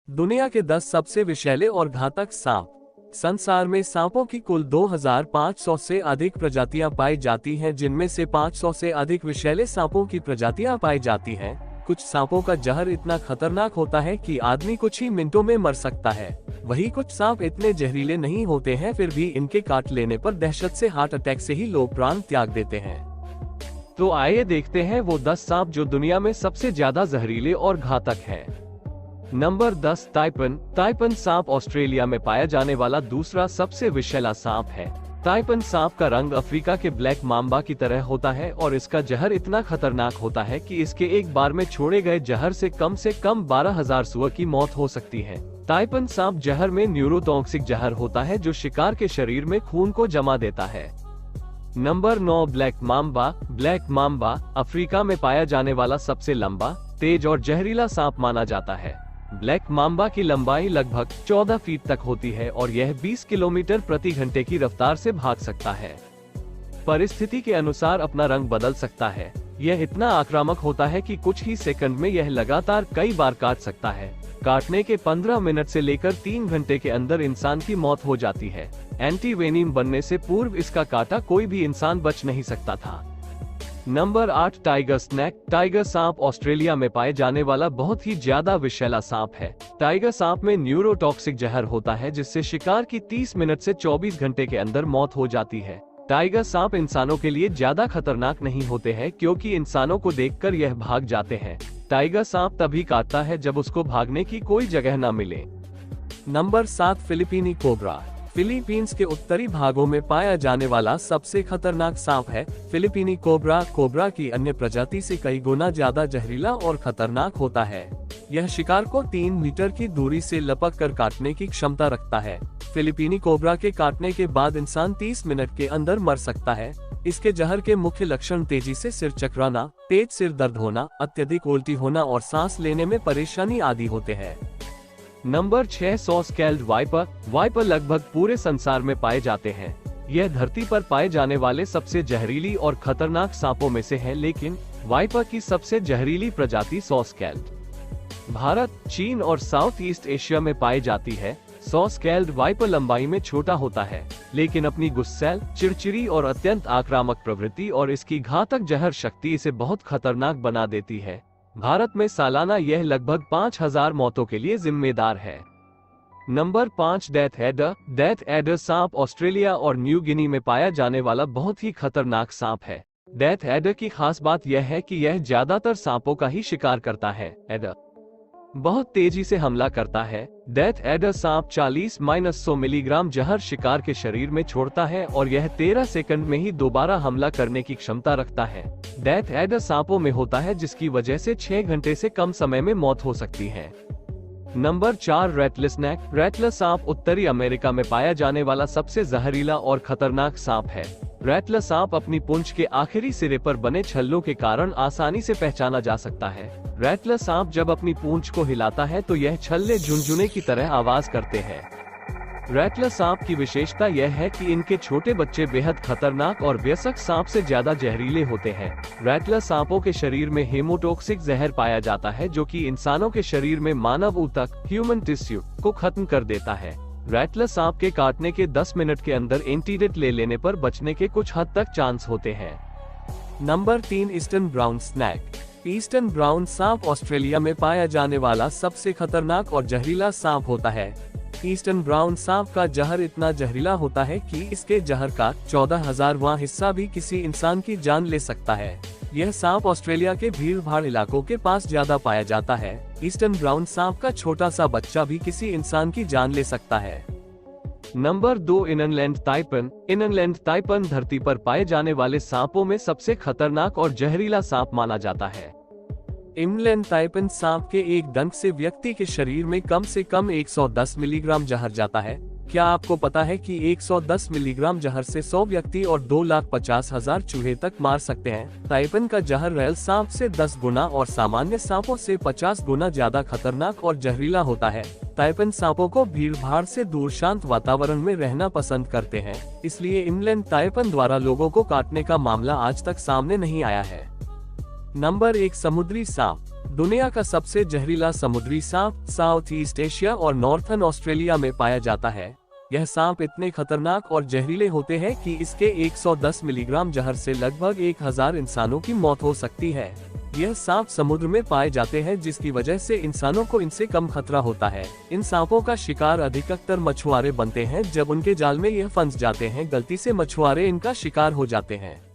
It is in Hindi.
दुनिया के 10 सबसे विषैले और घातक सांप। संसार में सांपों की कुल 2500 से अधिक प्रजातियां पाई जाती हैं, जिनमें से 500 से अधिक विषैले सांपों की प्रजातियां पाई जाती हैं। कुछ सांपों का जहर इतना खतरनाक होता है कि आदमी कुछ ही मिनटों में मर सकता है। वहीं कुछ सांप इतने जहरीले नहीं होते हैं, फिर भी इनके काट लेने पर दहशत से हार्ट अटैक से ही लोग प्राण त्याग देते हैं। तो आइए देखते हैं वो 10 सांप जो दुनिया में सबसे ज्यादा जहरीले और घातक हैं। Number 10, taipan. ताइपन सांप ऑस्ट्रेलिया में पाया जाने वाला दूसरा सबसे विषैला सांप है। ताइपन सांप का रंग अफ्रीका के ब्लैक माम्बा की तरह होता है और इसका जहर इतना खतरनाक होता है कि इसके एक बार में छोड़े गए जहर से कम 12,000 सुअर की मौत हो सकती है। ताइपन सांप जहर में न्यूरोटॉक्सिक जहर होता है जो शिकार के शरीर में खून को जमा देता है। Number 9, black mamba. Black mamba Africa में पाया जाने वाला सबसे लंबा, तेज और जहरीला सांप माना जाता है। ब्लैक माम्बा की लंबाई लगभग 14 फीट तक होती है और यह 20 किलोमीटर प्रति घंटे की रफ्तार से भाग सकता है। परिस्थिति के अनुसार अपना रंग बदल सकता है। यह इतना आक्रामक होता है कि कुछ ही सेकंड में यह लगातार कई बार काट सकता है। काटने के 15 मिनट से लेकर 3 घंटे के अंदर इंसान की मौत हो जाती है। एंटीवेनिम बनने से पूर्व इसका काटा कोई भी इंसान बच नहीं सकता था। Number 8, tiger snake. टाइगर सांप ऑस्ट्रेलिया में पाए जाने वाला बहुत ही ज्यादा विषैला सांप है। टाइगर सांप में न्यूरोटॉक्सिक जहर होता है जिससे शिकार की 30 मिनट से 24 घंटे के अंदर मौत हो जाती है। टाइगर सांप इंसानों के लिए ज्यादा खतरनाक नहीं होते हैं क्योंकि इंसानों को देखकर यह भाग जाते हैं। टाइगर सांप तभी काटता है जब उसको भागने की कोई जगह न मिले। Number 7, फिलीपीनी cobra. फिलीपींस के उत्तरी भागों में पाया जाने वाला सबसे खतरनाक सांप है फिलीपीनी कोबरा। कोबरा की अन्य प्रजाति से कई गुना ज्यादा जहरीला और खतरनाक होता है। यह शिकार को 3 मीटर की दूरी से लपक कर काटने की क्षमता रखता है। फिलीपीनी कोबरा के काटने के बाद इंसान 30 मिनट के अंदर मर सकता है। इसके जहर के मुख्य लक्षण तेजी से सिर चकराना, तेज सिर दर्द होना, अत्यधिक उल्टी होना और सांस लेने में परेशानी आदि होते हैं। Number 6, saw-scaled wiper. वाइपर लगभग पूरे संसार में पाए जाते हैं। यह धरती पर पाए जाने वाले सबसे जहरीली और खतरनाक सांपों में से है, लेकिन वाइपर की सबसे जहरीली प्रजाति सॉ-स्कैल्ड भारत, चीन और साउथ ईस्ट एशिया में पाई जाती है। सॉ-स्कैल्ड वाइपर लंबाई में छोटा होता है, लेकिन अपनी गुस्सैल, चिड़चिड़ी और अत्यंत आक्रामक प्रवृत्ति और इसकी घातक जहर शक्ति इसे बहुत खतरनाक बना देती है। भारत में सालाना यह लगभग 5000 मौतों के लिए जिम्मेदार है। Number 5, death adder. Death adder सांप ऑस्ट्रेलिया और न्यू गिनी में पाया जाने वाला बहुत ही खतरनाक सांप है। डेथ एडर की खास बात यह है कि यह ज्यादातर सांपों का ही शिकार करता है। एडर बहुत तेजी से हमला करता है। डेथ एडर सांप 40-100 मिलीग्राम जहर शिकार के शरीर में छोड़ता है और यह 13 सेकंड में ही दोबारा हमला करने की क्षमता रखता है। डेथ एडर सांपों में होता है जिसकी वजह से 6 घंटे से कम समय में मौत हो सकती है। Number 4, रेटलर snack. रेटलर सांप उत्तरी अमेरिका में पाया जाने वाला सबसे जहरीला और खतरनाक सांप है। रेटलर सांप अपनी पूंछ के आखिरी सिरे पर बने छल्लों के कारण आसानी से पहचाना जा सकता है। रेटलर सांप जब अपनी पूंछ को हिलाता है तो यह छल्ले झुनझुने की तरह आवाज करते हैं। रेटलर सांप की विशेषता यह है कि इनके छोटे बच्चे बेहद खतरनाक और वयस्क सांप से ज्यादा जहरीले होते हैं। रेटलर सांपों के शरीर में हेमोटॉक्सिक जहर पाया जाता है जो कि इंसानों के शरीर में मानव ऊतक ह्यूमन टिश्यू को खत्म कर देता है। रेटलर सांप के काटने के 10 मिनट के अंदर एंटीडोट ले लेने पर बचने के कुछ हद तक चांस होते हैं। Number 3, eastern brown snake. Eastern brown सांप ऑस्ट्रेलिया में पाया जाने वाला सबसे खतरनाक और जहरीला सांप होता है। ईस्टर्न ब्राउन सांप का जहर इतना जहरीला होता है कि इसके जहर का 14,000वां हिस्सा भी किसी इंसान की जान ले सकता है। यह सांप ऑस्ट्रेलिया के भीड़ भाड़ इलाकों के पास ज्यादा पाया जाता है। ईस्टर्न ब्राउन सांप का छोटा सा बच्चा भी किसी इंसान की जान ले सकता है। Number 2, inland taipan. Inland taipan धरती पर पाए जाने वाले सांपों में सबसे खतरनाक और जहरीला सांप माना जाता है। इनलैंड ताइपन सांप के एक डंक से व्यक्ति के शरीर में कम से कम 110 मिलीग्राम जहर जाता है। क्या आपको पता है कि 110 मिलीग्राम जहर से 100 व्यक्ति और 2,50,000 चूहे तक मार सकते हैं। ताइपन का जहर रॉयल सांप से 10 गुना और सामान्य सांपों से 50 गुना ज्यादा खतरनाक और जहरीला होता है। ताइपन सांपों को भीड़ भाड़ से दूर शांत वातावरण में रहना पसंद करते हैं, इसलिए इनलैंड ताइपन द्वारा लोगों को काटने का मामला आज तक सामने नहीं आया है। नंबर 1, समुद्री सांप। दुनिया का सबसे जहरीला समुद्री सांप साउथ ईस्ट एशिया और नॉर्थर्न ऑस्ट्रेलिया में पाया जाता है। यह सांप इतने खतरनाक और जहरीले होते हैं कि इसके 110 मिलीग्राम जहर से लगभग 1000 इंसानों की मौत हो सकती है। यह सांप समुद्र में पाए जाते हैं, जिसकी वजह से इंसानों को इनसे कम खतरा होता है। इन सांपों का शिकार अधिकतर मछुआरे बनते हैं। जब उनके जाल में यह फंस जाते हैं, गलती से मछुआरे इनका शिकार हो जाते हैं।